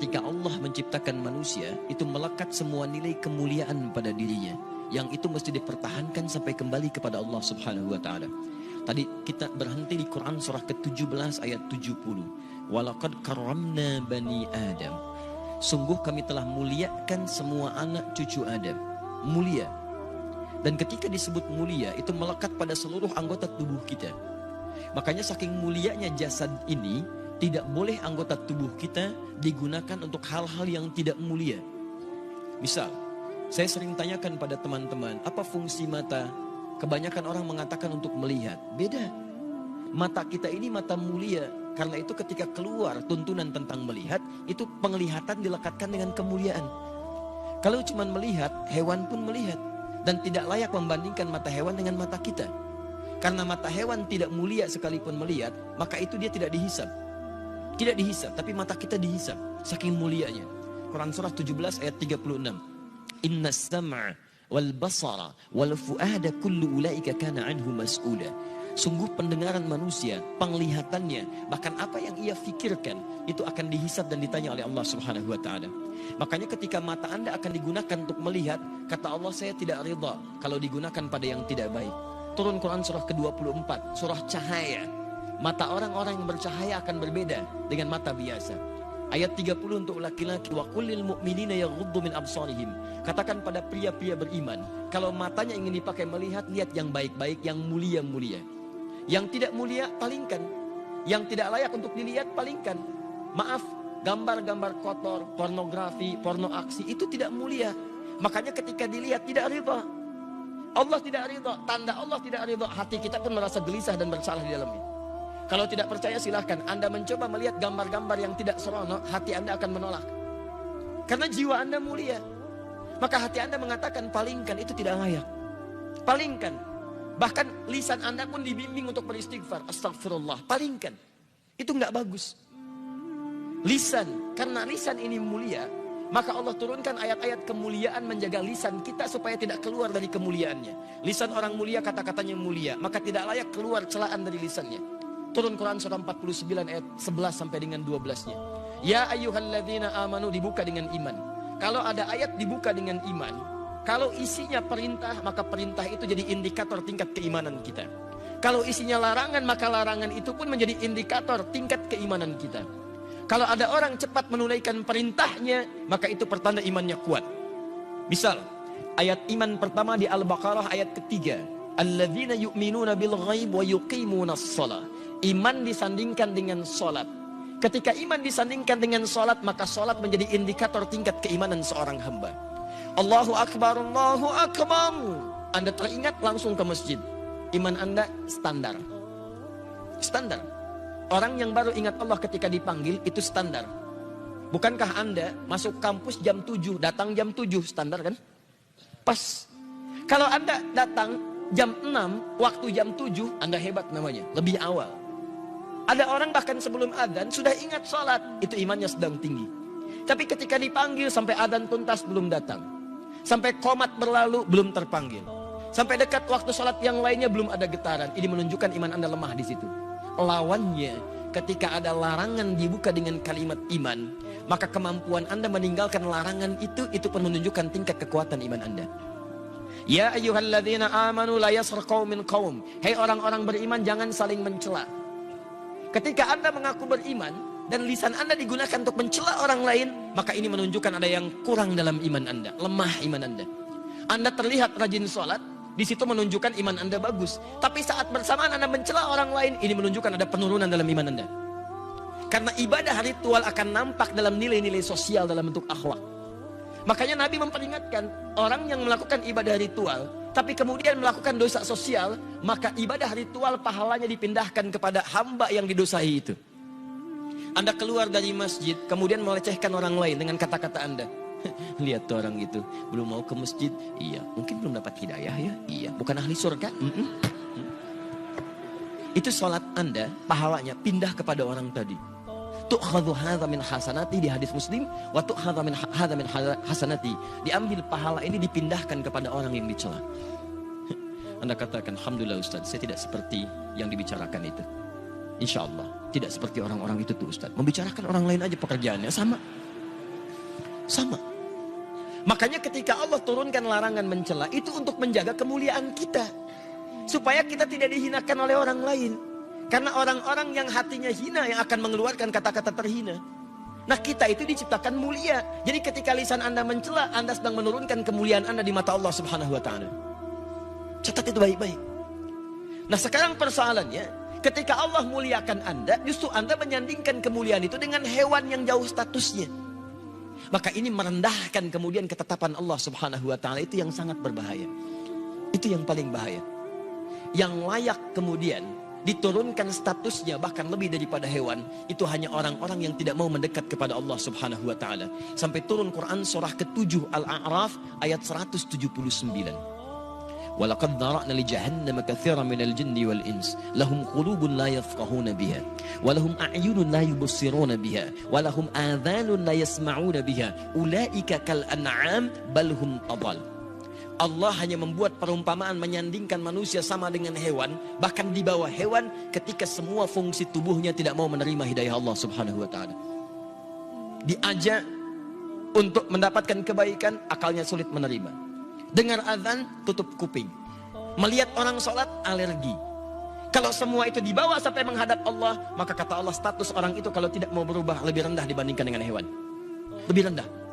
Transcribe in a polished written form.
ketika Allah menciptakan manusia, itu melekat semua nilai kemuliaan pada dirinya, yang itu mesti dipertahankan sampai kembali kepada Allah Subhanahu wa taala. Tadi kita berhenti di Quran surah ke-17 ayat 70. Walaqad karramna bani Adam. Sungguh kami telah muliakan semua anak cucu Adam. Mulia. Dan ketika disebut mulia, itu melekat pada seluruh anggota tubuh kita. Makanya saking mulianya jasad ini, tidak boleh anggota tubuh kita digunakan untuk hal-hal yang tidak mulia. Misal, saya sering tanyakan pada teman-teman, apa fungsi mata? Kebanyakan orang mengatakan untuk melihat. Beda. Mata kita ini mata mulia. Karena itu ketika keluar tuntunan tentang melihat, itu penglihatan dilekatkan dengan kemuliaan. Kalau cuma melihat, hewan pun melihat. Dan tidak layak membandingkan mata hewan dengan mata kita. Karena mata hewan tidak mulia sekalipun melihat, maka itu dia tidak dihisab. Tidak dihisab, tapi mata kita dihisab. Saking mulianya. Quran surah 17 ayat 36. Inna sam'a wal basara wal fu'ada kullu ulaika kana anhu mas'ula. Sungguh pendengaran manusia, penglihatannya, bahkan apa yang ia fikirkan, itu akan dihisab dan ditanya oleh Allah Subhanahu wa ta'ala. Makanya ketika mata Anda akan digunakan untuk melihat, kata Allah, saya tidak ridha kalau digunakan pada yang tidak baik. Turun Quran surah ke-24, surah cahaya. Mata orang-orang yang bercahaya akan berbeda dengan mata biasa. Ayat 30 untuk laki-laki, wa qul lil mu'minina yaghuddu min absarihim. Katakan pada pria-pria beriman, kalau matanya ingin dipakai melihat, lihat yang baik-baik, yang mulia-mulia. Yang tidak mulia, palingkan. Yang tidak layak untuk dilihat, palingkan. Maaf, gambar-gambar kotor, pornografi, porno aksi, itu tidak mulia. Makanya ketika dilihat, tidak ridha. Allah tidak ridha, tanda Allah tidak ridha, hati kita pun merasa gelisah dan bersalah di dalamnya. Kalau tidak percaya silahkan Anda mencoba melihat gambar-gambar yang tidak seronok, hati Anda akan menolak. Karena jiwa Anda mulia. Maka hati Anda mengatakan palingkan, itu tidak layak. Palingkan. Bahkan lisan Anda pun dibimbing untuk beristighfar. Astagfirullah, palingkan. Itu nggak bagus. Lisan, karena lisan ini mulia, maka Allah turunkan ayat-ayat kemuliaan menjaga lisan kita supaya tidak keluar dari kemuliaannya. Lisan orang mulia kata-katanya mulia, maka tidak layak keluar celaan dari lisannya. Turun Quran surah 49 ayat 11 sampai dengan 12-nya. Ya ayyuhalladzina amanu, dibuka dengan iman. Kalau ada ayat dibuka dengan iman, kalau isinya perintah, maka perintah itu jadi indikator tingkat keimanan kita. Kalau isinya larangan, maka larangan itu pun menjadi indikator tingkat keimanan kita. Kalau ada orang cepat menunaikan perintahnya, maka itu pertanda imannya kuat. Misal, ayat iman pertama di Al-Baqarah ayat ketiga. Alladzina yu'minuna bil ghaib wa yuqimunas shalah. Iman disandingkan dengan salat. Ketika iman disandingkan dengan salat, maka salat menjadi indikator tingkat keimanan seorang hamba. Allahu Akbar, Allahu Akbar. Anda teringat langsung ke masjid. Iman Anda standar. Standar. Orang yang baru ingat Allah ketika dipanggil, itu standar. Bukankah Anda masuk kampus jam 7, datang jam 7, standar kan? Pas. Kalau Anda datang jam 6, waktu jam 7, Anda hebat namanya, lebih awal. Ada orang bahkan sebelum adzan sudah ingat sholat, itu imannya sedang tinggi. Tapi ketika dipanggil sampai adzan tuntas belum datang. Sampai qomat berlalu belum terpanggil. Sampai dekat waktu sholat yang lainnya belum ada getaran. Ini menunjukkan iman Anda lemah di situ. Lawannya, ketika ada larangan dibuka dengan kalimat iman, maka kemampuan Anda meninggalkan larangan itu pun menunjukkan tingkat kekuatan iman Anda. Ya ayyuhalladzina amanu la yaskhar qaumin qaum. Hei orang-orang beriman, jangan saling mencela. Ketika Anda mengaku beriman dan lisan Anda digunakan untuk mencela orang lain, maka ini menunjukkan ada yang kurang dalam iman Anda, lemah iman Anda. Anda terlihat rajin sholat, di situ menunjukkan iman Anda bagus. Tapi saat bersamaan Anda mencela orang lain, ini menunjukkan ada penurunan dalam iman Anda. Karena ibadah ritual akan nampak dalam nilai-nilai sosial dalam bentuk akhlak. Makanya Nabi memperingatkan orang yang melakukan ibadah ritual tapi kemudian melakukan dosa sosial, maka ibadah ritual pahalanya dipindahkan kepada hamba yang didosai itu. Anda keluar dari masjid, kemudian melecehkan orang lain dengan kata-kata Anda. Lihat tuh orang itu, belum mau ke masjid. Iya, mungkin belum dapat hidayah ya. Iya, bukan ahli surga. Itu sholat Anda, pahalanya pindah kepada orang tadi. Tu'khadhu hadza min hasanati di hadis Muslim, wa tu'khadhu min hadza min hasanati. Diambil pahala ini dipindahkan kepada orang yang dicela. Anda katakan, alhamdulillah Ustaz, saya tidak seperti yang dibicarakan itu. Insya Allah tidak seperti orang-orang itu tuh Ustaz. Membicarakan orang lain aja pekerjaannya sama. Sama. Makanya ketika Allah turunkan larangan mencela, itu untuk menjaga kemuliaan kita. Supaya kita tidak dihinakan oleh orang lain. Karena orang-orang yang hatinya hina yang akan mengeluarkan kata-kata terhina. Nah, kita itu diciptakan mulia. Jadi ketika lisan Anda mencela, Anda sedang menurunkan kemuliaan Anda di mata Allah Subhanahu wa taala. Catat itu baik-baik. Nah, sekarang persoalannya, ketika Allah muliakan Anda, justru Anda menyandingkan kemuliaan itu dengan hewan yang jauh statusnya. Maka ini merendahkan kemudian ketetapan Allah Subhanahu wa taala, itu yang sangat berbahaya. Itu yang paling bahaya. Yang layak kemudian diturunkan statusnya bahkan lebih daripada hewan, itu hanya orang-orang yang tidak mau mendekat kepada Allah Subhanahu wa taala. Sampai turun Quran surah ke-7 Al-A'raf ayat 179. Walaqad dhara'na li jahannama katsiran minal jinni wal ins lahum qulubun la yafqahuna biha wa lahum a'yunun la yubsiruna biha wa lahum adhanun la yasma'una biha ulaika kal an'am bal hum adall. Allah hanya membuat perumpamaan menyandingkan manusia sama dengan hewan, bahkan di bawah hewan ketika semua fungsi tubuhnya tidak mau menerima hidayah Allah Subhanahu wa taala. Diajak untuk mendapatkan kebaikan, akalnya sulit menerima. Dengar azan, tutup kuping. Melihat orang sholat, alergi. Kalau semua itu dibawa sampai menghadap Allah, maka kata Allah status orang itu kalau tidak mau berubah lebih rendah dibandingkan dengan hewan. Lebih rendah.